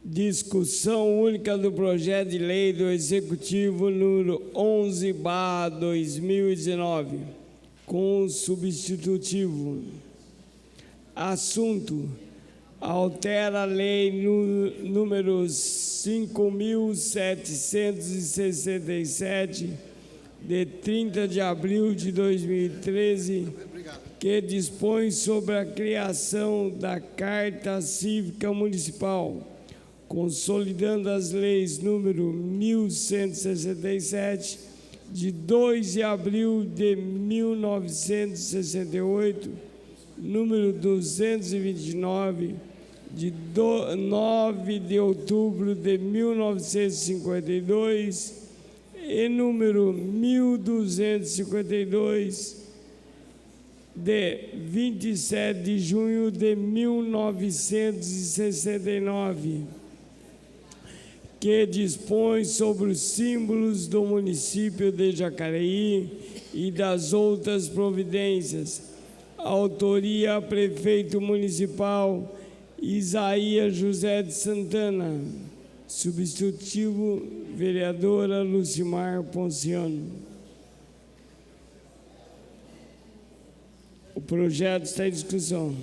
Discussão única do projeto de lei do Executivo número 11/2019, com substitutivo. Assunto: altera a lei número 5.767, de 30 de abril de 2013, que dispõe sobre a criação da Carta Cívica Municipal, consolidando as leis número 1167, de 2 de abril de 1968, número 229, de 9 de outubro de 1952, e número 1252, de 27 de junho de 1969, que dispõe sobre os símbolos do município de Jacareí e das outras providências. Autoria: Prefeito Municipal Isaías José de Santana. Substitutivo: Vereadora Lucimar Ponciano. O projeto está em discussão.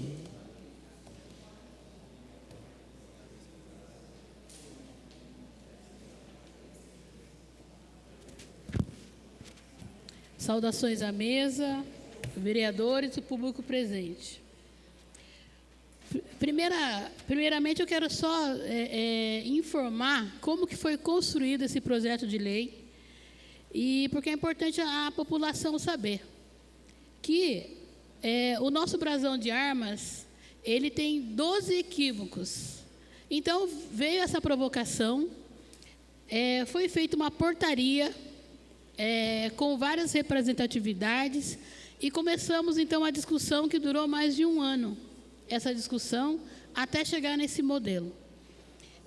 Saudações à mesa, vereadores e público presente. Primeiramente, eu quero só informar como que foi construído esse projeto de lei, e porque é importante a população saber que o nosso brasão de armas, ele tem 12 equívocos. Então, veio essa provocação, foi feita uma portaria com várias representatividades, e começamos, então, a discussão que durou mais de um ano, essa discussão, até chegar nesse modelo.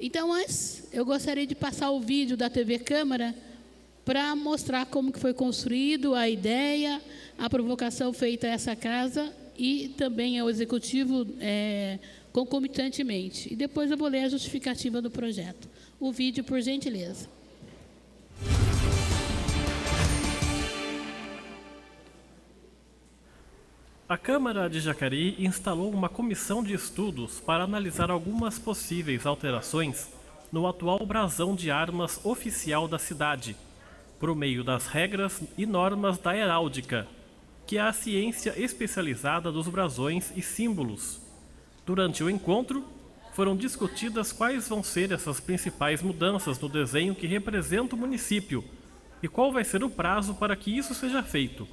Então, antes, eu gostaria de passar o vídeo da TV Câmara para mostrar como que foi construído, a ideia, a provocação feita a essa casa e também ao Executivo concomitantemente. E depois eu vou ler a justificativa do projeto. O vídeo, por gentileza. A Câmara de Jacareí instalou uma comissão de estudos para analisar algumas possíveis alterações no atual brasão de armas oficial da cidade, por meio das regras e normas da heráldica, que é a ciência especializada dos brasões e símbolos. Durante o encontro, foram discutidas quais vão ser essas principais mudanças no desenho que representa o município e qual vai ser o prazo para que isso seja feito.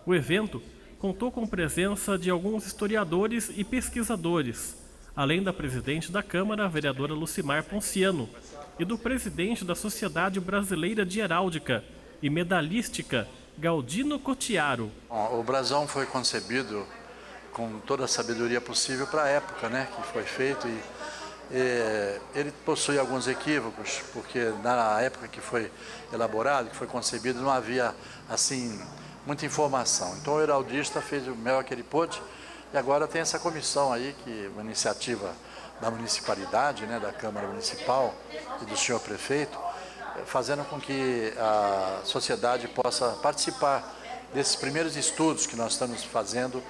O evento contou com presença de alguns historiadores e pesquisadores, além da presidente da Câmara, a vereadora Lucimar Ponciano, e do presidente da Sociedade Brasileira de Heráldica e Medalhística, Galdino Cotiaro. O brasão foi concebido com toda a sabedoria possível para a época, né, que foi feito, e ele possui alguns equívocos, porque na época que foi elaborado, que foi concebido, não havia, assim, muita informação. Então o heraldista fez o melhor que ele pôde, e agora tem essa comissão aí, que é uma iniciativa da municipalidade, né, da Câmara Municipal e do senhor prefeito, fazendo com que a sociedade possa participar desses primeiros estudos que nós estamos fazendo,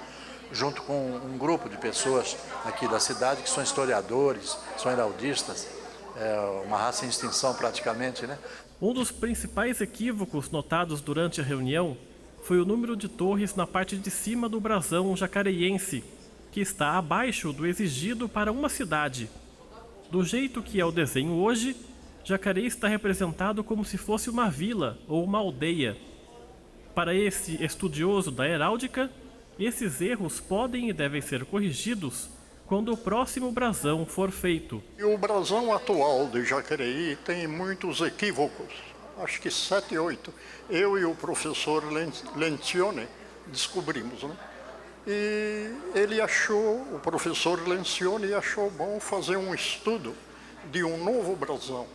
junto com um grupo de pessoas aqui da cidade, que são historiadores, são heraldistas, uma raça em extinção praticamente, né? Um dos principais equívocos notados durante a reunião foi o número de torres na parte de cima do brasão jacareiense, que está abaixo do exigido para uma cidade. Do jeito que é o desenho hoje, Jacareí está representado como se fosse uma vila ou uma aldeia. Para esse estudioso da heráldica, esses erros podem e devem ser corrigidos quando o próximo brasão for feito. E o brasão atual de Jacareí tem muitos equívocos, acho que 7, 8. Eu e o professor Lencioni descobrimos, né? E o professor Lencioni achou bom fazer um estudo de um novo brasão,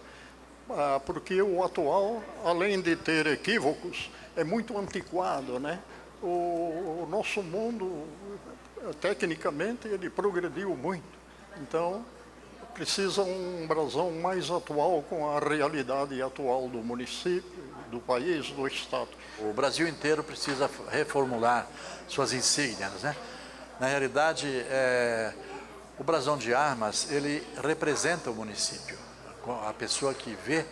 porque o atual, além de ter equívocos, é muito antiquado, né? O nosso mundo, tecnicamente, ele progrediu muito. Então, precisa um brasão mais atual com a realidade atual do município, do país, do estado. O Brasil inteiro precisa reformular suas insígnias, né? Na realidade, o brasão de armas, ele representa o município. A pessoa que vê,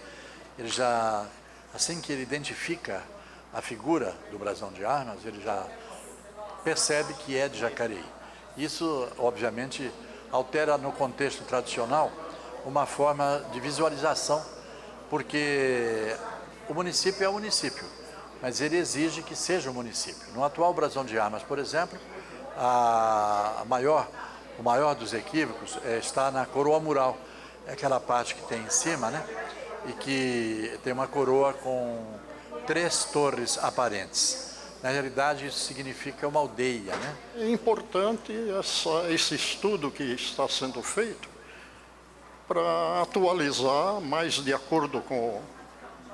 ele já, assim que ele identifica a figura do brasão de armas, ele já percebe que é de Jacareí. Isso, obviamente, altera no contexto tradicional uma forma de visualização, porque o município é o município, mas ele exige que seja o município. No atual brasão de armas, por exemplo, o maior dos equívocos está na coroa mural, é aquela parte que tem em cima, né? E que tem uma coroa com 3 torres aparentes. Na realidade, isso significa uma aldeia, né? É importante esse estudo que está sendo feito para atualizar mais de acordo com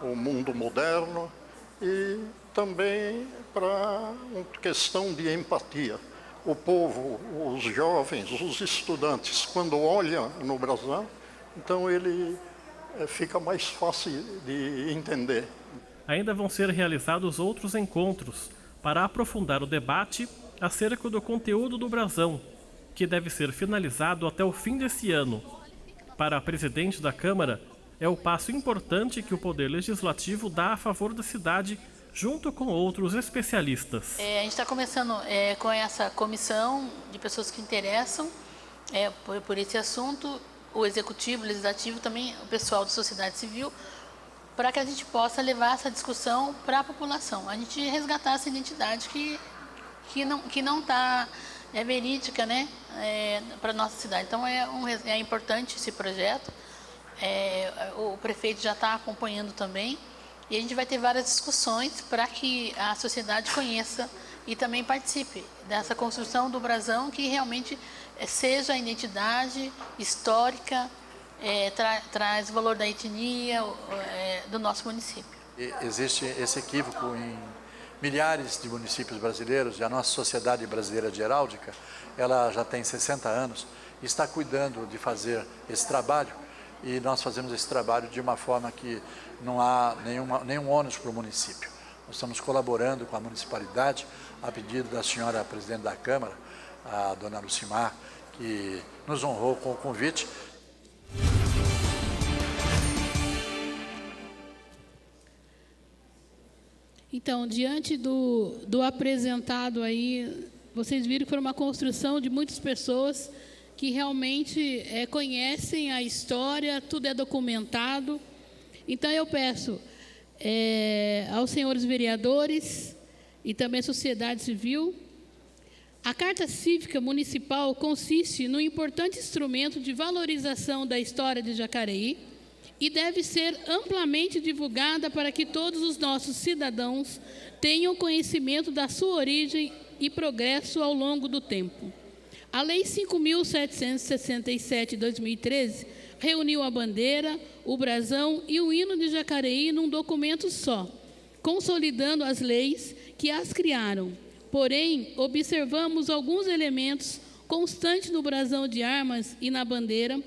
o mundo moderno e também para uma questão de empatia. O povo, os jovens, os estudantes, quando olham no brasão, então ele fica mais fácil de entender. Ainda vão ser realizados outros encontros para aprofundar o debate acerca do conteúdo do brasão, que deve ser finalizado até o fim desse ano. Para a presidente da Câmara, é o passo importante que o Poder Legislativo dá a favor da cidade, junto com outros especialistas. A gente está começando com essa comissão de pessoas que interessam por esse assunto, o Executivo, o Legislativo, também o pessoal da sociedade civil, para que a gente possa levar essa discussão para a população. A gente resgatar essa identidade que não está verídica, né, para a nossa cidade. Então, é importante esse projeto. O prefeito já está acompanhando também. E a gente vai ter várias discussões para que a sociedade conheça e também participe dessa construção do brasão, que realmente seja a identidade histórica, traz o valor da etnia do nosso município. Existe esse equívoco em milhares de municípios brasileiros, e a nossa Sociedade Brasileira de Heráldica, ela já tem 60 anos e está cuidando de fazer esse trabalho, e nós fazemos esse trabalho de uma forma que não há nenhum ônus para o município. Nós estamos colaborando com a municipalidade, a pedido da senhora presidente da Câmara, a dona Lucimar, que nos honrou com o convite. Então, diante do apresentado aí, vocês viram que foi uma construção de muitas pessoas que realmente conhecem a história, tudo é documentado. Então, eu peço aos senhores vereadores e também à sociedade civil, a Carta Cívica Municipal consiste num importante instrumento de valorização da história de Jacareí e deve ser amplamente divulgada para que todos os nossos cidadãos tenham conhecimento da sua origem e progresso ao longo do tempo. A Lei 5.767 de 2013 reuniu a bandeira, o brasão e o hino de Jacareí num documento só, consolidando as leis que as criaram. Porém, observamos alguns elementos constantes no brasão de armas e na bandeira,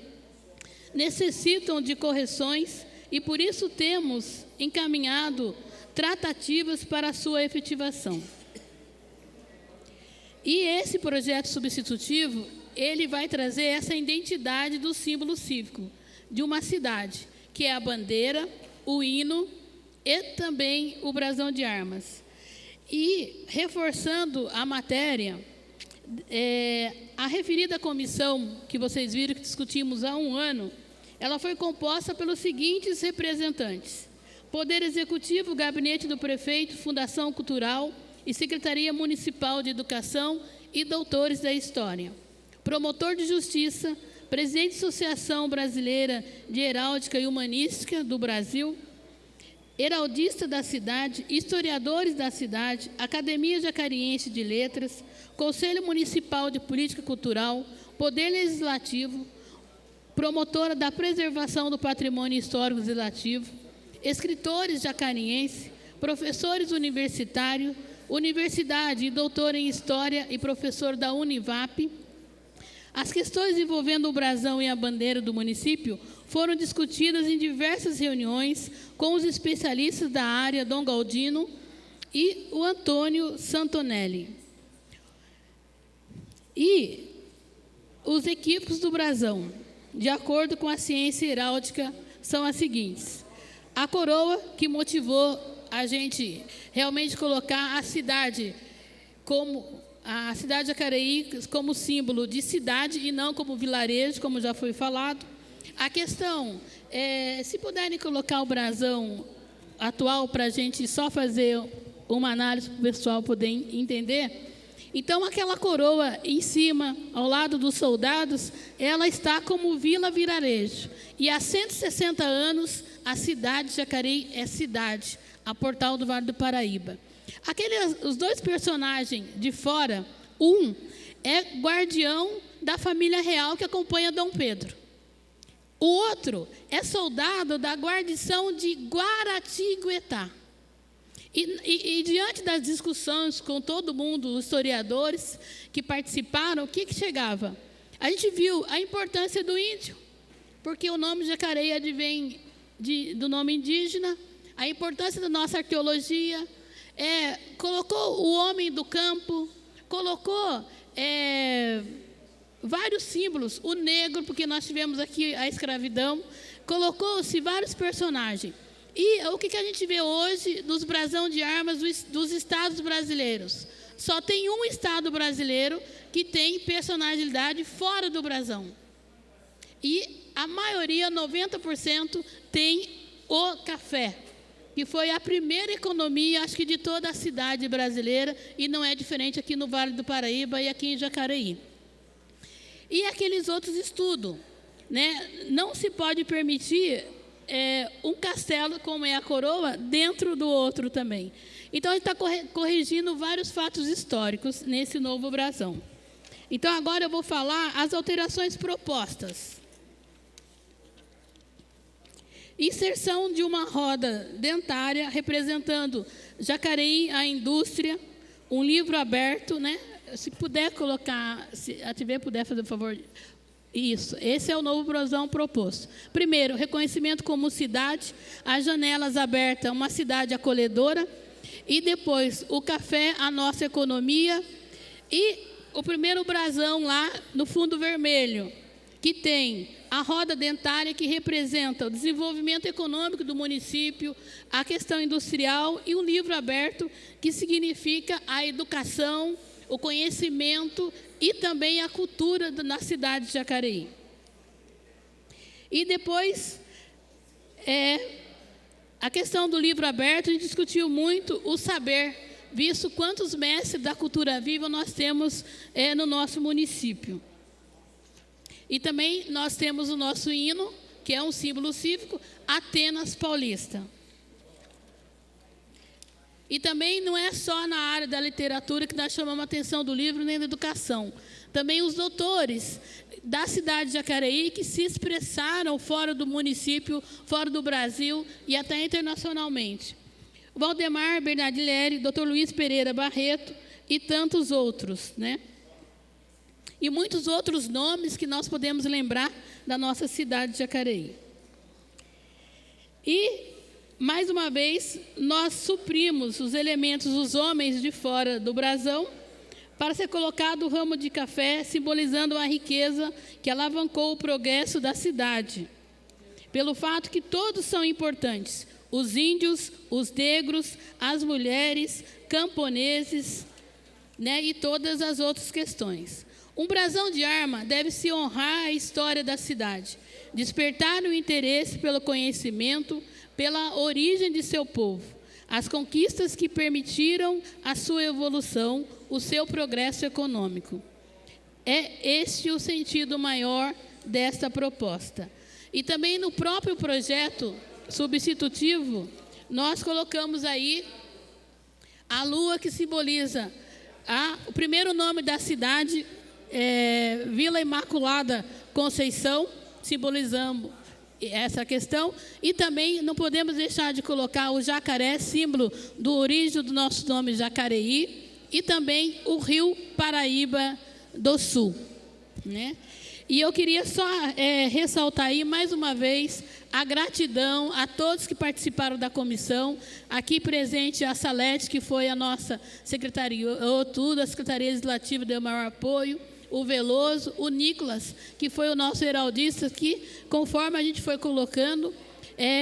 necessitam de correções e, por isso, temos encaminhado tratativas para a sua efetivação. E esse projeto substitutivo, ele vai trazer essa identidade do símbolo cívico de uma cidade, que é a bandeira, o hino e também o brasão de armas. E, reforçando a matéria, a referida comissão, que vocês viram que discutimos há um ano, ela foi composta pelos seguintes representantes: Poder Executivo, Gabinete do Prefeito, Fundação Cultural e Secretaria Municipal de Educação e doutores da História. Promotor de Justiça, Presidente da Associação Brasileira de Heráldica e Humanística do Brasil, heraldista da cidade, historiadores da cidade, Academia Jacariense de Letras, Conselho Municipal de Política Cultural, Poder Legislativo, promotora da preservação do patrimônio histórico legislativo, escritores jacarienses, professores universitários, universidade e doutor em História e professor da Univap, As questões envolvendo o brasão e a bandeira do município foram discutidas em diversas reuniões com os especialistas da área, Dom Galdino e o Antônio Santonelli. E os equívocos do brasão, de acordo com a ciência heráldica, são as seguintes. A coroa que motivou a gente realmente colocar a cidade de Jacareí como símbolo de cidade e não como vilarejo, como já foi falado. A questão, se puderem colocar o brasão atual para a gente só fazer uma análise para o pessoal poder entender. Então, aquela coroa em cima, ao lado dos soldados, ela está como vila-vilarejo. E há 160 anos, a cidade de Jacareí é cidade, a portal do Vale do Paraíba. Os dois personagens de fora, um é guardião da família real que acompanha Dom Pedro. O outro é soldado da guarnição de Guaratinguetá. E diante das discussões com todo mundo, os historiadores que participaram, o que chegava? A gente viu a importância do índio, porque o nome Jacareí advém do nome indígena, a importância da nossa arqueologia, colocou o homem do campo, colocou vários símbolos, o negro, porque nós tivemos aqui a escravidão, colocou-se vários personagens. E o que a gente vê hoje dos brasão de armas dos estados brasileiros? Só tem um estado brasileiro que tem personalidade fora do brasão. E a maioria, 90%, tem o café, que foi a primeira economia, acho que de toda a cidade brasileira, e não é diferente aqui no Vale do Paraíba e aqui em Jacareí. E aqueles outros estudos, né? Não se pode permitir um castelo, como é a coroa, dentro do outro também. Então, a gente está corrigindo vários fatos históricos nesse novo brasão. Então, agora eu vou falar as alterações propostas. Inserção de uma roda dentária representando Jacareí, a indústria, um livro aberto, né? Se puder colocar, se a TV puder fazer, por favor. Isso, esse é o novo brasão proposto. Primeiro, reconhecimento como cidade, as janelas abertas, uma cidade acolhedora. E depois, o café, a nossa economia. E o primeiro brasão lá no fundo vermelho, que tem a roda dentária, que representa o desenvolvimento econômico do município, a questão industrial, e um livro aberto, que significa a educação, o conhecimento e também a cultura na cidade de Jacareí. E depois, a questão do livro aberto, a gente discutiu muito o saber, visto quantos mestres da cultura viva nós temos no nosso município. E também nós temos o nosso hino, que é um símbolo cívico, Atenas Paulista. E também não é só na área da literatura que nós chamamos a atenção do livro, nem da educação. Também os doutores da cidade de Jacareí que se expressaram fora do município, fora do Brasil e até internacionalmente. Valdemar Bernardelli, Dr. Luiz Pereira Barreto e tantos outros, né? E muitos outros nomes que nós podemos lembrar da nossa cidade de Jacareí. E mais uma vez, nós suprimos os elementos dos homens de fora do brasão para ser colocado o ramo de café, simbolizando a riqueza que alavancou o progresso da cidade. Pelo fato que todos são importantes, os índios, os negros, as mulheres, camponeses, né, e todas as outras questões. Um brasão de arma deve-se honrar a história da cidade, despertar o interesse pelo conhecimento, pela origem de seu povo, as conquistas que permitiram a sua evolução, o seu progresso econômico. É este o sentido maior desta proposta. E também no próprio projeto substitutivo, nós colocamos aí a lua, que simboliza o primeiro nome da cidade, Vila Imaculada Conceição, simbolizamos essa questão. E também não podemos deixar de colocar o jacaré, símbolo do origem do nosso nome Jacareí, e também o rio Paraíba do Sul. né? E eu queria só ressaltar aí, mais uma vez, a gratidão a todos que participaram da comissão. Aqui presente a Salete, que foi a nossa secretaria, a Secretaria Legislativa deu maior apoio, o Veloso, o Nicolas, que foi o nosso heraldista, que, conforme a gente foi colocando,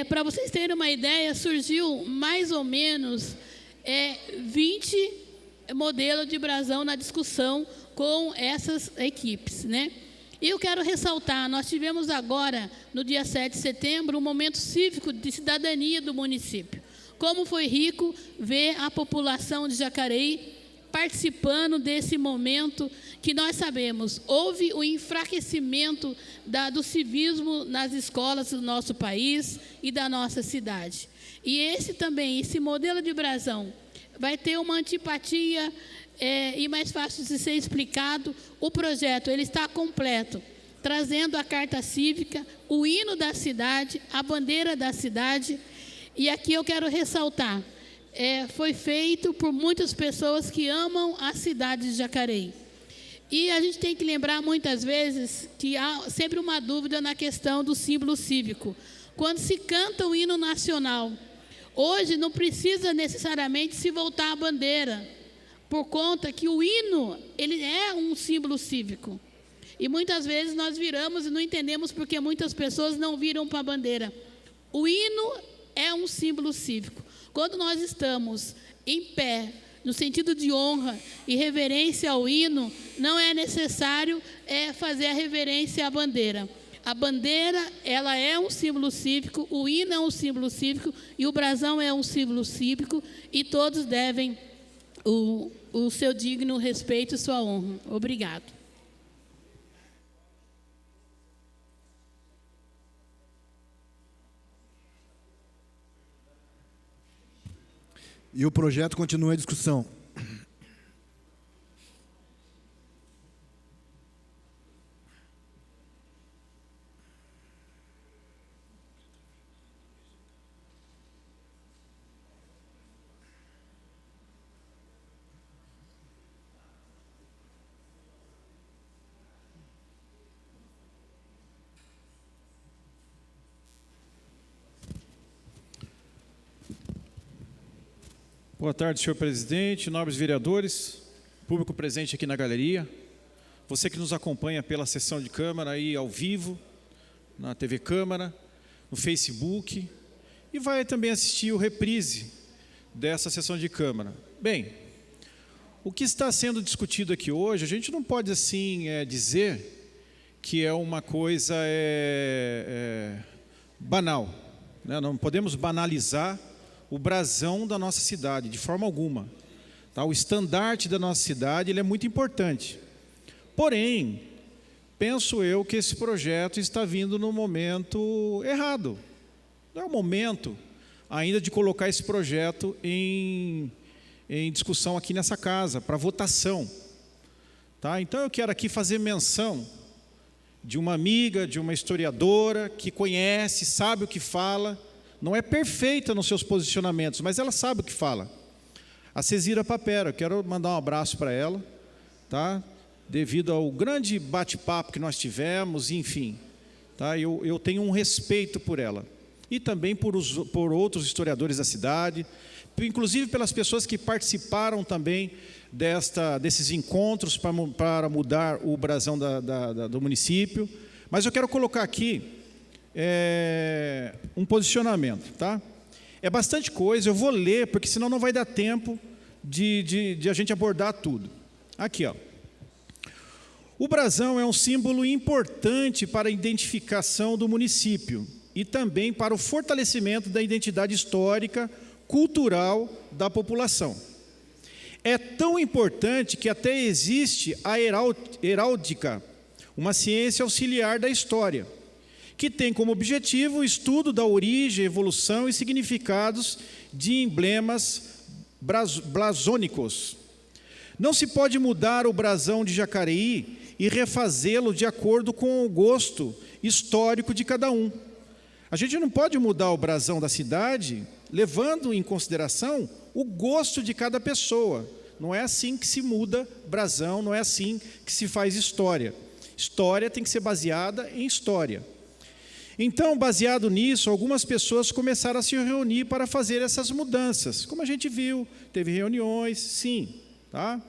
para vocês terem uma ideia, surgiu mais ou menos 20 modelos de brasão na discussão com essas equipes, né? E eu quero ressaltar, nós tivemos agora, no dia 7 de setembro, um momento cívico de cidadania do município. Como foi rico ver a população de Jacareí participando desse momento que nós sabemos, houve o enfraquecimento do civismo nas escolas do nosso país e da nossa cidade. E esse modelo de brasão vai ter uma antipatia e mais fácil de ser explicado. O projeto ele está completo, trazendo a carta cívica, o hino da cidade, a bandeira da cidade. E aqui eu quero ressaltar, foi feito por muitas pessoas que amam a cidade de Jacareí. E a gente tem que lembrar muitas vezes que há sempre uma dúvida na questão do símbolo cívico. Quando se canta o hino nacional, hoje não precisa necessariamente se voltar à bandeira, por conta que o hino ele é um símbolo cívico. E muitas vezes nós viramos e não entendemos porque muitas pessoas não viram para a bandeira. O hino é um símbolo cívico. Quando nós estamos em pé, no sentido de honra e reverência ao hino, não é necessário fazer a reverência à bandeira. A bandeira, ela é um símbolo cívico, o hino é um símbolo cívico e o brasão é um símbolo cívico e todos devem o seu digno respeito e sua honra. Obrigado. E o projeto continua em discussão. Boa tarde, senhor presidente, nobres vereadores, público presente aqui na galeria, você que nos acompanha pela sessão de Câmara aí ao vivo, na TV Câmara, no Facebook, e vai também assistir o reprise dessa sessão de Câmara. Bem, o que está sendo discutido aqui hoje, a gente não pode assim dizer que é uma coisa banal, né? Não podemos banalizar o brasão da nossa cidade, de forma alguma. Tá? O estandarte da nossa cidade ele é muito importante. Porém, penso eu que esse projeto está vindo no momento errado. Não é o momento ainda de colocar esse projeto em discussão aqui nessa casa, para votação. Tá? Então eu quero aqui fazer menção de uma amiga, de uma historiadora que conhece, sabe o que fala. Não é perfeita nos seus posicionamentos, mas ela sabe o que fala. A Cezira Papera, eu quero mandar um abraço para ela, tá? Devido ao grande bate-papo que nós tivemos, enfim. Tá? Eu tenho um respeito por ela. E também por outros historiadores da cidade, inclusive pelas pessoas que participaram também desses encontros para mudar o brasão do município. Mas eu quero colocar aqui um posicionamento, tá? É bastante coisa, eu vou ler, porque senão não vai dar tempo de a gente abordar tudo. Aqui, ó. O brasão é um símbolo importante para a identificação do município e também para o fortalecimento da identidade histórica, cultural da população. É tão importante que até existe a heráldica, uma ciência auxiliar da história, que tem como objetivo o estudo da origem, evolução e significados de emblemas blasônicos. Não se pode mudar o brasão de Jacareí e refazê-lo de acordo com o gosto histórico de cada um. A gente não pode mudar o brasão da cidade levando em consideração o gosto de cada pessoa. Não é assim que se muda brasão, não é assim que se faz história. História tem que ser baseada em história. Então, baseado nisso, algumas pessoas começaram a se reunir para fazer essas mudanças. Como a gente viu, teve reuniões, sim. Tá?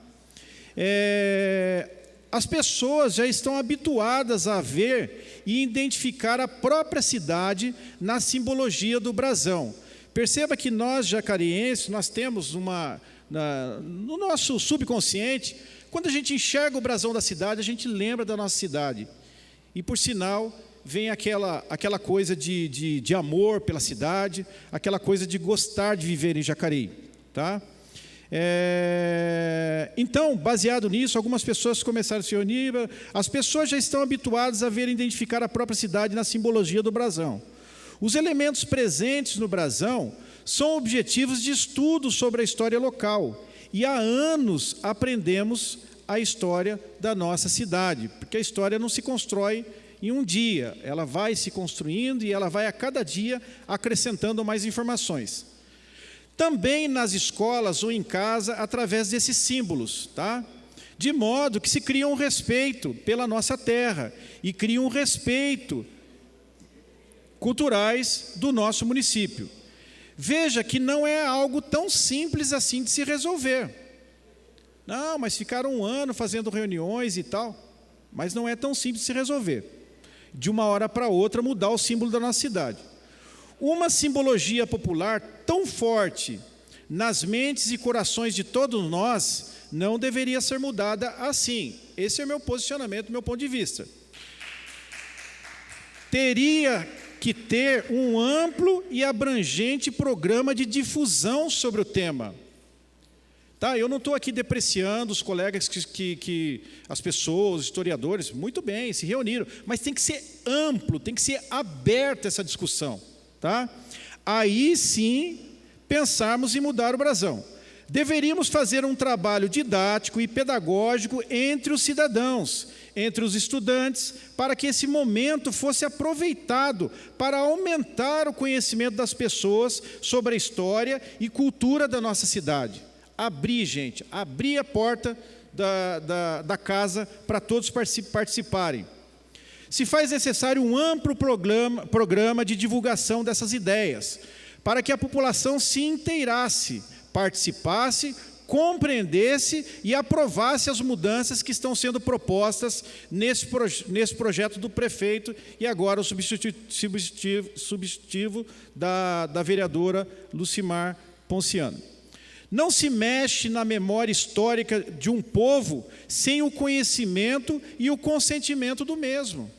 As pessoas já estão habituadas a ver e identificar a própria cidade na simbologia do brasão. Perceba que nós, jacarienses, nós temos no nosso subconsciente, quando a gente enxerga o brasão da cidade, a gente lembra da nossa cidade. E, por sinal, vem aquela coisa de amor pela cidade, aquela coisa de gostar de viver em Jacareí. Tá? Então, baseado nisso, algumas pessoas começaram a se reunir, as pessoas já estão habituadas a ver e identificar a própria cidade na simbologia do brasão. Os elementos presentes no brasão são objetivos de estudo sobre a história local, e há anos aprendemos a história da nossa cidade, porque a história não se constrói em um dia, ela vai se construindo e ela vai a cada dia acrescentando mais informações. Também nas escolas ou em casa, através desses símbolos, tá? De modo que se cria um respeito pela nossa terra e cria um respeito culturais do nosso município. Veja que não é algo tão simples assim de se resolver. Não, mas ficaram um ano fazendo reuniões e tal, mas não é tão simples de se resolver. De uma hora para outra mudar o símbolo da nossa cidade. Uma simbologia popular tão forte nas mentes e corações de todos nós não deveria ser mudada assim. Esse é o meu posicionamento, meu ponto de vista. Teria que ter um amplo e abrangente programa de difusão sobre o tema. Tá? Eu não estou aqui depreciando os colegas que as pessoas, os historiadores, muito bem, se reuniram, mas tem que ser amplo, tem que ser aberta essa discussão. Tá? Aí sim, pensarmos em mudar o brasão. Deveríamos fazer um trabalho didático e pedagógico entre os cidadãos, entre os estudantes, para que esse momento fosse aproveitado para aumentar o conhecimento das pessoas sobre a história e cultura da nossa cidade. Abrir, gente, abrir a porta da casa para todos participarem. Se faz necessário um amplo programa de divulgação dessas ideias, para que a população se inteirasse, participasse, compreendesse e aprovasse as mudanças que estão sendo propostas nesse projeto do prefeito e agora o substitutivo da vereadora Lucimar Ponciano. Não se mexe na memória histórica de um povo sem o conhecimento e o consentimento do mesmo.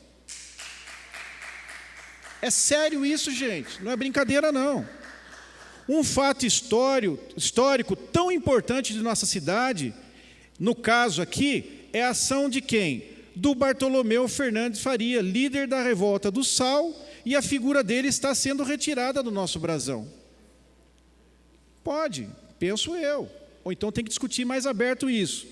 É sério isso, gente, não é brincadeira não. Um fato histórico tão importante de nossa cidade, no caso aqui, é a ação de quem? Do Bartolomeu Fernandes Faria, líder da Revolta do Sal, e a figura dele está sendo retirada do nosso brasão. Pode, penso eu. Ou então tem que discutir mais aberto isso.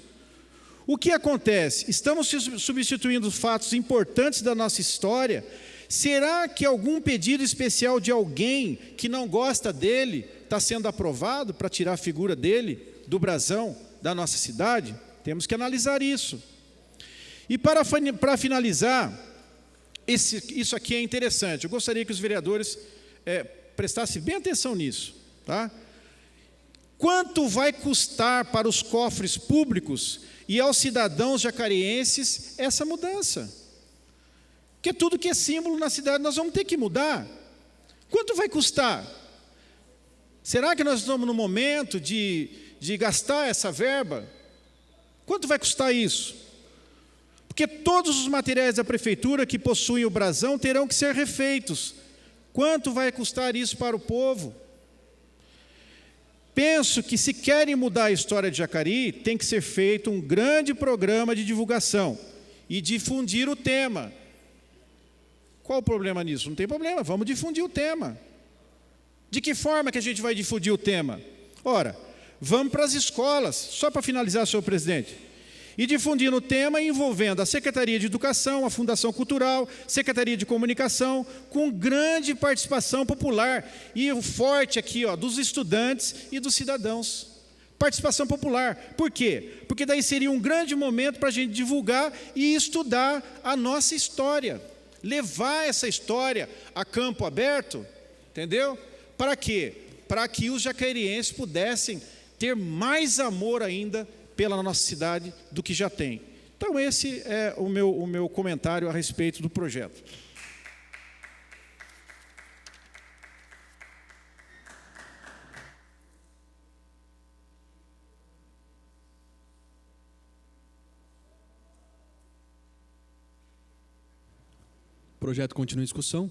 O que acontece? Estamos substituindo fatos importantes da nossa história. Será que algum pedido especial de alguém que não gosta dele está sendo aprovado para tirar a figura dele do brasão da nossa cidade? Temos que analisar isso. E para finalizar, isso aqui é interessante. Eu gostaria que os vereadores prestassem bem atenção nisso. Tá? Quanto vai custar para os cofres públicos e aos cidadãos jacarienses essa mudança? Porque tudo que é símbolo na cidade nós vamos ter que mudar. Quanto vai custar? Será que nós estamos no momento de gastar essa verba? Quanto vai custar isso? Porque todos os materiais da prefeitura que possuem o brasão terão que ser refeitos. Quanto vai custar isso para o povo? Penso que se querem mudar a história de Jacareí, tem que ser feito um grande programa de divulgação e difundir o tema. Qual o problema nisso? Não tem problema, vamos difundir o tema. De que forma que a gente vai difundir o tema? Ora, vamos para as escolas, só para finalizar, senhor presidente, e difundindo o tema envolvendo a Secretaria de Educação, a Fundação Cultural, Secretaria de Comunicação, com grande participação popular e o forte aqui, dos estudantes e dos cidadãos, participação popular. Por quê? Porque daí seria um grande momento para a gente divulgar e estudar a nossa história, levar essa história a campo aberto, entendeu? Para quê? Para que os jacareienses pudessem ter mais amor ainda pela nossa cidade do que já tem. Então esse é o meu comentário a respeito do projeto. O projeto continua em discussão.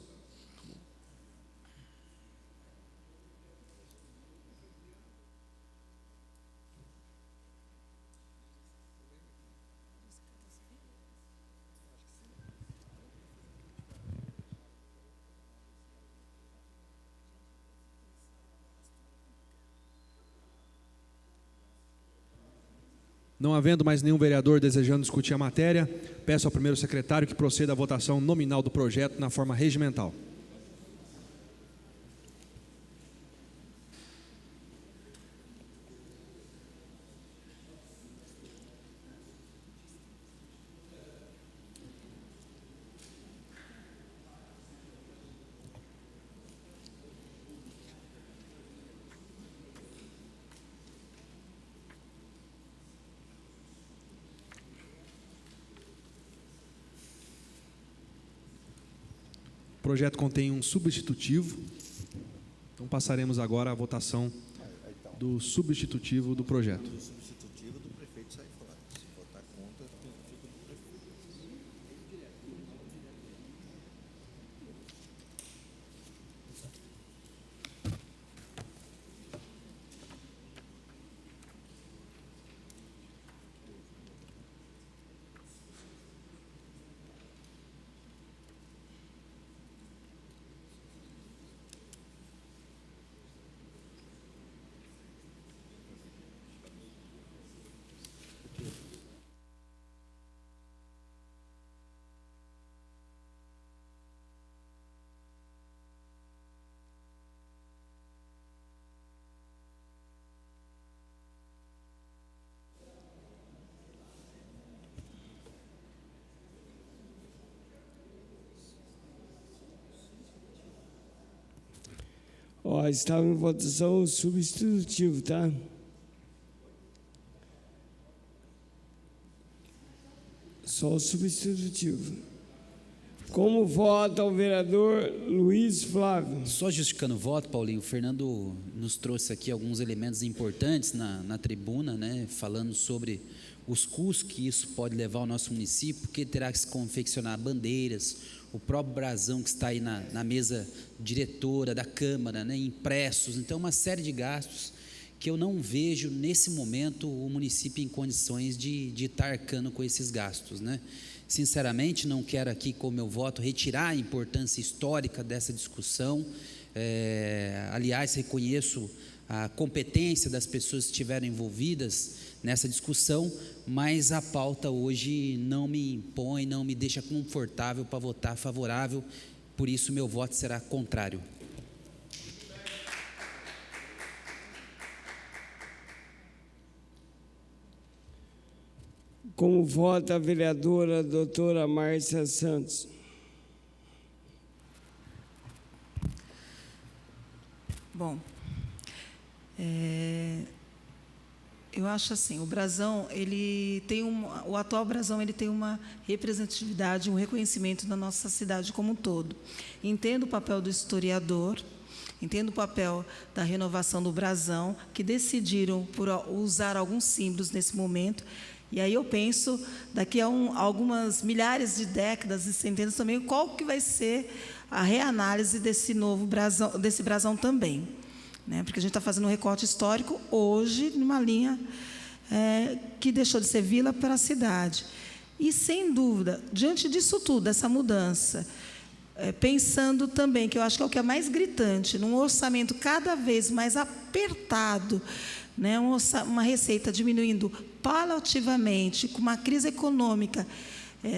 Não havendo mais nenhum vereador desejando discutir a matéria, peço ao primeiro secretário que proceda à votação nominal do projeto na forma regimental. O projeto contém um substitutivo, então passaremos agora à votação do substitutivo do projeto. O substitutivo do prefeito sai fora. Se votar contra, fica do prefeito. Ó, estava em votação o substitutivo, tá? Só o substitutivo. Como vota o vereador Luiz Flávio? Só justificando o voto, Paulinho, o Fernando nos trouxe aqui alguns elementos importantes na tribuna, né, falando sobre os custos que isso pode levar ao nosso município, porque terá que se confeccionar bandeiras, o próprio brasão que está aí na mesa diretora da Câmara, né, impressos, então uma série de gastos que eu não vejo nesse momento o município em condições de estar arcando com esses gastos, né? Sinceramente, não quero aqui com o meu voto retirar a importância histórica dessa discussão, aliás, reconheço a competência das pessoas que estiveram envolvidas nessa discussão, mas a pauta hoje não me impõe, não me deixa confortável para votar favorável, por isso meu voto será contrário. Como vota a vereadora doutora Márcia Santos? Bom, eu acho assim, o brasão, ele tem o atual brasão, ele tem uma representatividade, um reconhecimento na nossa cidade como um todo. Entendo o papel do historiador, entendo o papel da renovação do brasão, que decidiram por usar alguns símbolos nesse momento. E aí eu penso, daqui a algumas milhares de décadas e centenas também, qual que vai ser a reanálise desse novo brasão, desse brasão também, né? Porque a gente está fazendo um recorte histórico hoje numa linha que deixou de ser vila para a cidade. E sem dúvida, diante disso tudo, dessa mudança, pensando também que eu acho que é o que é mais gritante, num orçamento cada vez mais apertado, né, uma receita diminuindo paulativamente, com uma crise econômica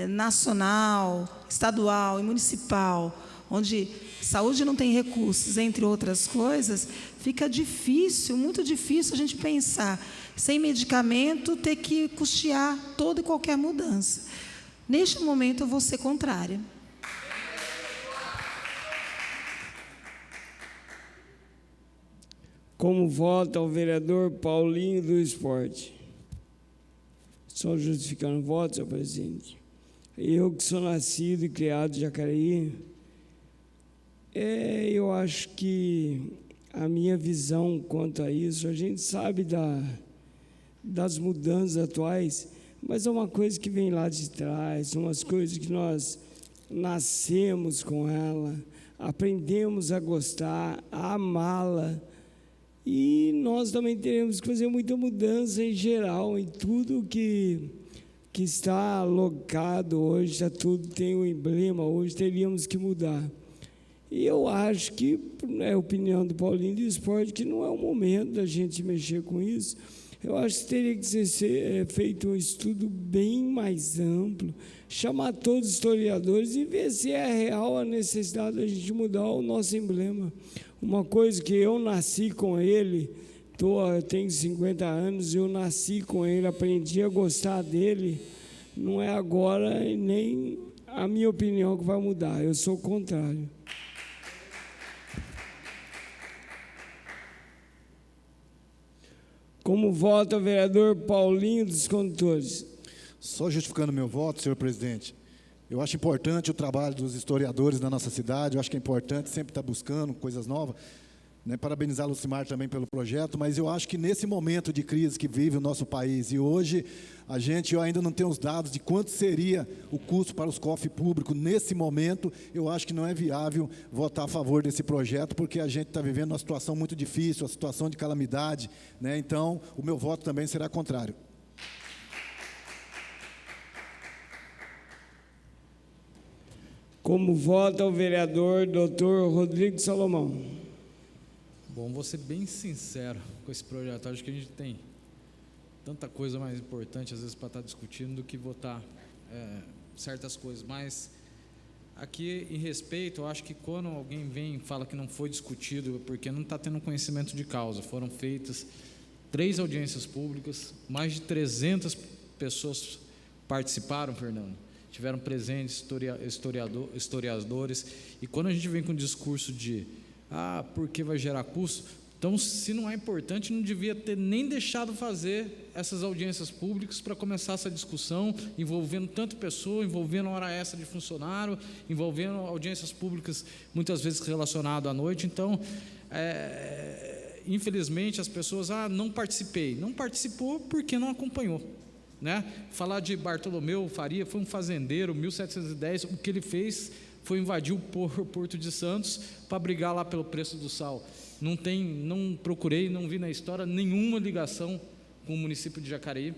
nacional, estadual e municipal, onde saúde não tem recursos, entre outras coisas, fica difícil, muito difícil a gente pensar, sem medicamento, ter que custear toda e qualquer mudança. Neste momento, eu vou ser contrária. Como vota o vereador Paulinho do Esporte? Só justificando o voto, senhor presidente. Eu que sou nascido e criado em Jacareí, eu acho que a minha visão quanto a isso, a gente sabe das mudanças atuais, mas é uma coisa que vem lá de trás, umas coisas que nós nascemos com ela, aprendemos a gostar, a amá-la, e nós também teremos que fazer muita mudança em geral, em tudo que está alocado hoje, já tudo tem um emblema, hoje teríamos que mudar. E eu acho que, é a opinião do Paulinho do Esporte, que não é o momento da gente mexer com isso. Eu acho que teria que ser feito um estudo bem mais amplo, chamar todos os historiadores e ver se é real a necessidade da gente mudar o nosso emblema. Uma coisa que eu nasci com ele, eu tenho 50 anos, eu nasci com ele, aprendi a gostar dele, não é agora nem a minha opinião que vai mudar, eu sou o contrário. Como vota o vereador Paulinho dos Condutores? Só justificando meu voto, senhor presidente, eu acho importante o trabalho dos historiadores na nossa cidade, eu acho que é importante sempre estar buscando coisas novas, né? Parabenizar a Lucimar também pelo projeto, mas eu acho que nesse momento de crise que vive o nosso país, e hoje eu ainda não tenho os dados de quanto seria o custo para os cofres públicos, nesse momento eu acho que não é viável votar a favor desse projeto, porque a gente está vivendo uma situação muito difícil, uma situação de calamidade, né? Então o meu voto também será contrário. Como vota o vereador Dr. Rodrigo Salomão? Bom, vou ser bem sincero com esse projeto. Acho que a gente tem tanta coisa mais importante, às vezes, para estar discutindo do que votar certas coisas. Mas, aqui, em respeito, eu acho que quando alguém vem e fala que não foi discutido, porque não está tendo conhecimento de causa. Foram feitas 3 audiências públicas, mais de 300 pessoas participaram, Fernando. Tiveram presentes historiadores, e quando a gente vem com o discurso de porque vai gerar custo, então, se não é importante, não devia ter nem deixado fazer essas audiências públicas para começar essa discussão, envolvendo tanta pessoa, envolvendo hora extra de funcionário, envolvendo audiências públicas, muitas vezes relacionadas à noite. Então, infelizmente, as pessoas, não participei. Não participou porque não acompanhou. Né? Falar de Bartolomeu Faria, foi um fazendeiro, 1710, o que ele fez foi invadir o Porto de Santos para brigar lá pelo preço do sal. Não procurei, não vi na história nenhuma ligação com o município de Jacareí.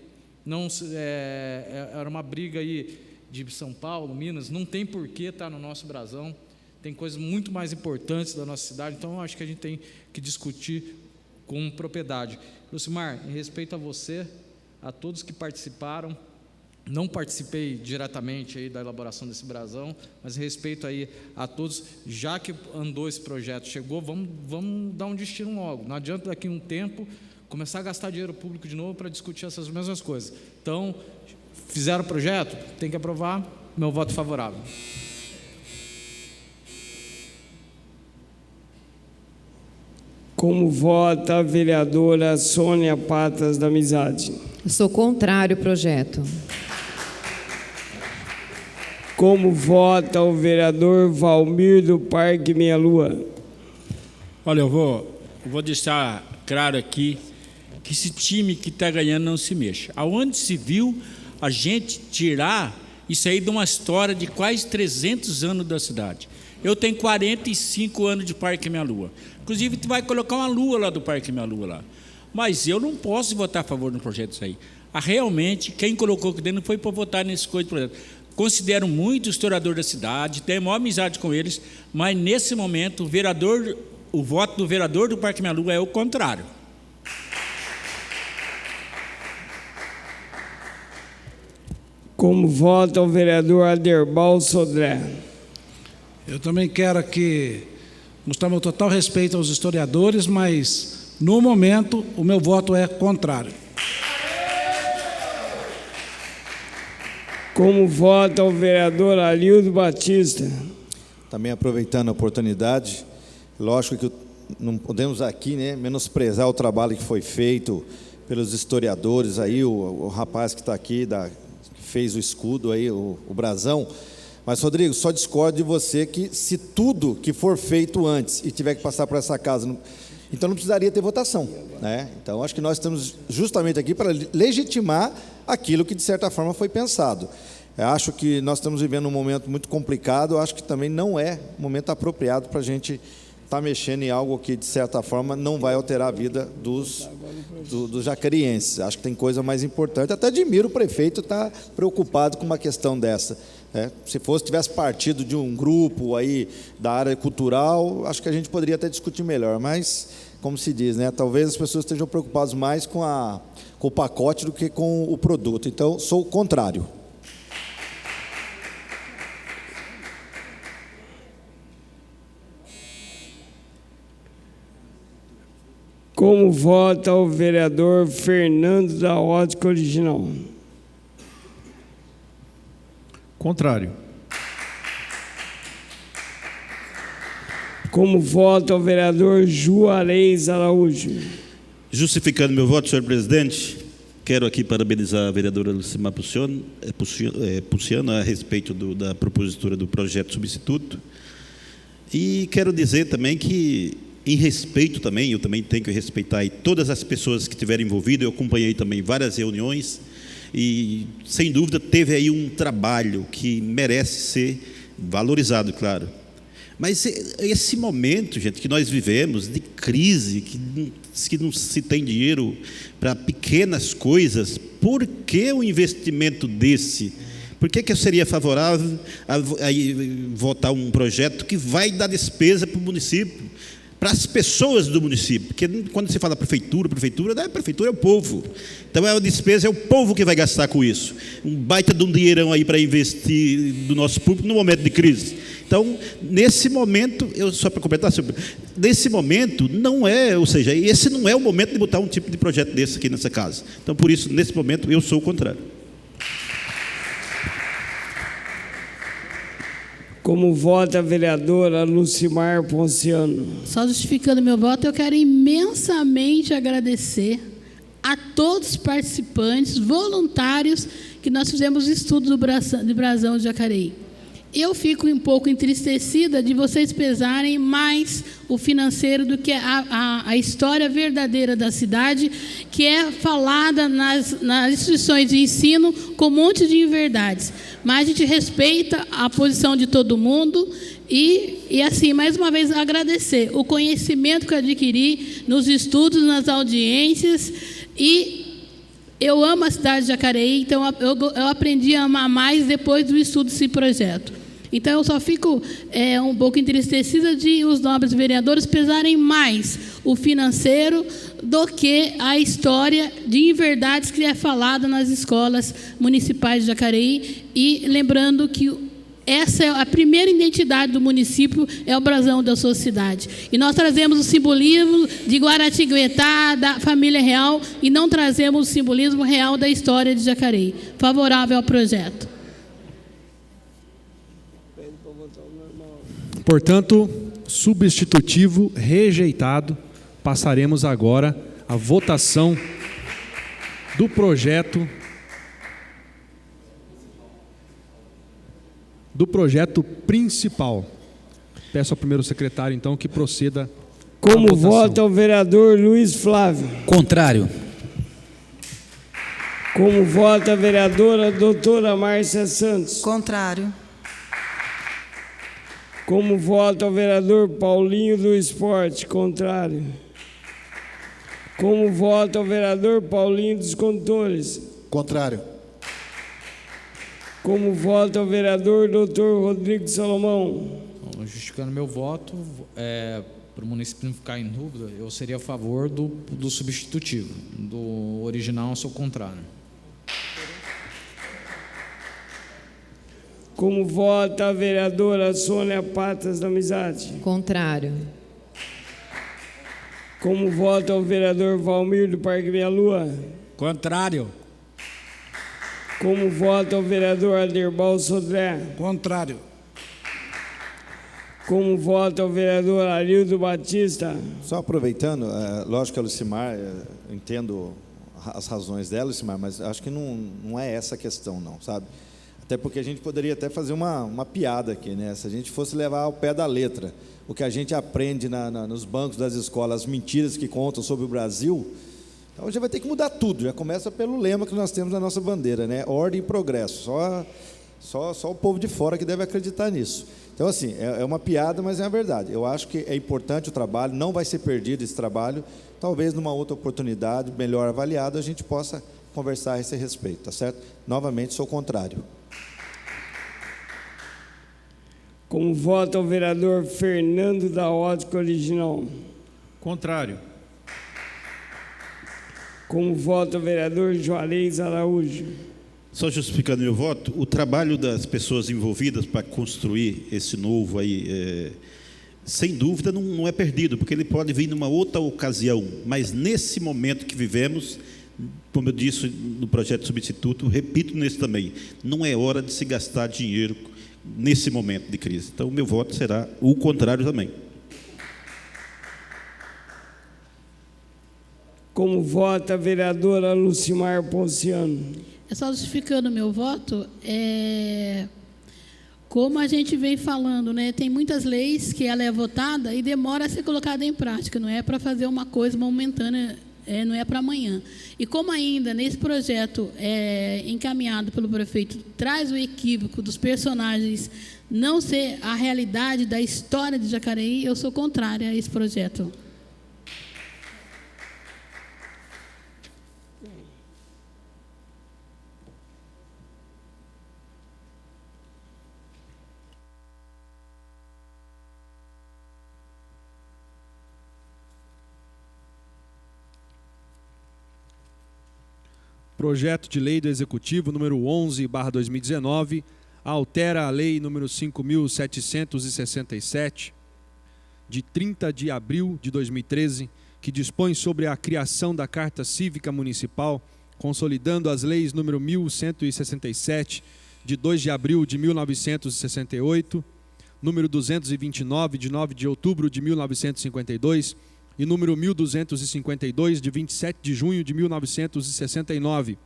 Era uma briga aí de São Paulo, Minas, não tem porquê estar no nosso brasão, tem coisas muito mais importantes da nossa cidade, então eu acho que a gente tem que discutir com propriedade. Lucimar, em respeito a você, a todos que participaram, não participei diretamente aí da elaboração desse brasão, mas respeito aí a todos, já que andou esse projeto, chegou, vamos dar um destino logo, não adianta daqui a um tempo começar a gastar dinheiro público de novo para discutir essas mesmas coisas. Então, fizeram o projeto, tem que aprovar, meu voto favorável. Como vota a vereadora Sônia Patas da Amizade? Eu sou contrário ao projeto. Como vota o vereador Valmir do Parque Meia Lua? Olha, eu vou deixar claro aqui que esse time que está ganhando não se mexa. Aonde se viu a gente tirar isso aí de uma história de quase 300 anos da cidade? Eu tenho 45 anos de Parque Meia Lua. Inclusive, tu vai colocar uma lua lá do Parque Meia Lua lá. Mas eu não posso votar a favor do projeto disso aí. Realmente, quem colocou aqui dentro foi para votar nesse coisa de projeto. Considero muito o historiador da cidade, tenho a maior amizade com eles, mas nesse momento o voto do vereador do Parque Meia Lua é o contrário. Como vota o vereador Aderbal Sodré? Eu também quero aqui mostrar meu total respeito aos historiadores, mas, no momento, o meu voto é contrário. Como vota o vereador Alildo Batista? Também aproveitando a oportunidade, lógico que não podemos aqui, né, menosprezar o trabalho que foi feito pelos historiadores, aí, o rapaz que está aqui, que fez o escudo, aí, o brasão. Mas, Rodrigo, só discordo de você que se tudo que for feito antes e tiver que passar por essa casa, então não precisaria ter votação, né? Então, acho que nós estamos justamente aqui para legitimar aquilo que, de certa forma, foi pensado. Eu acho que nós estamos vivendo um momento muito complicado, eu acho que também não é um momento apropriado para a gente estar mexendo em algo que, de certa forma, não vai alterar a vida dos jacarienses. Acho que tem coisa mais importante. Até admiro o prefeito estar preocupado com uma questão dessa. Se tivesse partido de um grupo aí da área cultural, acho que a gente poderia até discutir melhor, mas, como se diz, né, talvez as pessoas estejam preocupadas mais com o pacote do que com o produto. Então, sou o contrário. Como vota o vereador Fernando da Ótica Original? Contrário. Como vota o vereador Juarez Araújo? Justificando meu voto, senhor presidente, quero aqui parabenizar a vereadora Lucimar Puciano a respeito da propositura do projeto substituto. E quero dizer também que, em respeito também, eu também tenho que respeitar aí todas as pessoas que estiveram envolvidas. Eu acompanhei também várias reuniões e, sem dúvida, teve aí um trabalho que merece ser valorizado, claro. Mas esse momento, gente, que nós vivemos de crise, que não se tem dinheiro para pequenas coisas, por que um investimento desse? Por que eu seria favorável a votar um projeto que vai dar despesa para o município, para as pessoas do município? Porque quando se fala prefeitura é o povo. Então, a despesa é o povo que vai gastar com isso. Um baita de um dinheirão aí para investir do nosso público no momento de crise. Então, nesse momento, só para completar, nesse momento, esse não é o momento de botar um tipo de projeto desse aqui nessa casa. Então, por isso, nesse momento, eu sou o contrário. Como vota a vereadora Lucimar Ponciano? Só justificando meu voto, eu quero imensamente agradecer a todos os participantes, voluntários, que nós fizemos estudo de Brasão de Jacareí. Eu fico um pouco entristecida de vocês pesarem mais o financeiro do que a história verdadeira da cidade, que é falada nas instituições de ensino com um monte de inverdades. Mas a gente respeita a posição de todo mundo e assim, mais uma vez, agradecer o conhecimento que eu adquiri nos estudos, nas audiências, e eu amo a cidade de Jacareí, então eu aprendi a amar mais depois do estudo desse projeto. Então, eu só fico um pouco entristecida de os nobres vereadores pesarem mais o financeiro do que a história de inverdades que é falada nas escolas municipais de Jacareí. E lembrando que essa é a primeira identidade do município, é o brasão da sua cidade. E nós trazemos o simbolismo de Guaratinguetá, da família real, e não trazemos o simbolismo real da história de Jacareí. Favorável ao projeto. Portanto, substitutivo rejeitado. Passaremos agora à votação do projeto principal. Peço ao primeiro secretário, então, que proceda. Como vota o vereador Luiz Flávio? Contrário. Como vota a vereadora doutora Márcia Santos? Contrário. Como vota o vereador Paulinho do Esporte? Contrário. Como vota o vereador Paulinho dos Condutores? Contrário. Como vota o vereador doutor Rodrigo Salomão? Justificando meu voto, para o município não ficar em dúvida, eu seria a favor do substitutivo. Do original, eu sou contrário. Como vota a vereadora Sônia Patas da Amizade? Contrário. Como vota o vereador Valmir do Parque Meia Lua? Contrário. Como vota o vereador Aderbal Sodré? Contrário. Como vota o vereador Arildo Batista? Só aproveitando, lógico que a Lucimar, entendo as razões dela, Lucimar, mas acho que não é essa a questão, não, sabe? Até porque a gente poderia até fazer uma piada aqui, né? Se a gente fosse levar ao pé da letra o que a gente aprende nos bancos das escolas, as mentiras que contam sobre o Brasil, então já vai ter que mudar tudo. Já começa pelo lema que nós temos na nossa bandeira, né? Ordem e progresso. Só o povo de fora que deve acreditar nisso. Então, assim, é uma piada, mas é a verdade. Eu acho que é importante o trabalho, não vai ser perdido esse trabalho. Talvez numa outra oportunidade, melhor avaliada, a gente possa conversar a esse respeito, tá certo? Novamente, sou contrário. Como vota o vereador Fernando da Ótica Original? Contrário. Como vota o vereador Juarez Araújo? Só justificando meu voto, o trabalho das pessoas envolvidas para construir esse novo aí, sem dúvida, não é perdido, porque ele pode vir numa outra ocasião, mas nesse momento que vivemos, como eu disse no projeto substituto, repito nesse também, não é hora de se gastar dinheiro nesse momento de crise. Então, o meu voto será o contrário também. Como vota a vereadora Lucimar Ponciano? Só justificando o meu voto, como a gente vem falando, né, tem muitas leis que ela é votada e demora a ser colocada em prática, não é para fazer uma coisa momentânea, não é para amanhã. E como ainda nesse projeto encaminhado pelo prefeito traz o equívoco dos personagens não ser a realidade da história de Jacareí, eu sou contrária a esse projeto. Projeto de Lei do Executivo número 11/2019 altera a Lei número 5.767, de 30 de abril de 2013, que dispõe sobre a criação da Carta Cívica Municipal, consolidando as leis número 1.167, de 2 de abril de 1968, número 229, de 9 de outubro de 1952, e número 1252, de 27 de junho de 1969,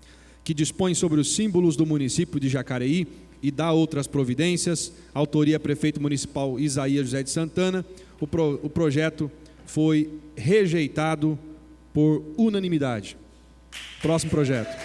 que dispõe sobre os símbolos do município de Jacareí e dá outras providências, autoria prefeito municipal Isaías José de Santana. O projeto foi rejeitado por unanimidade. Próximo projeto.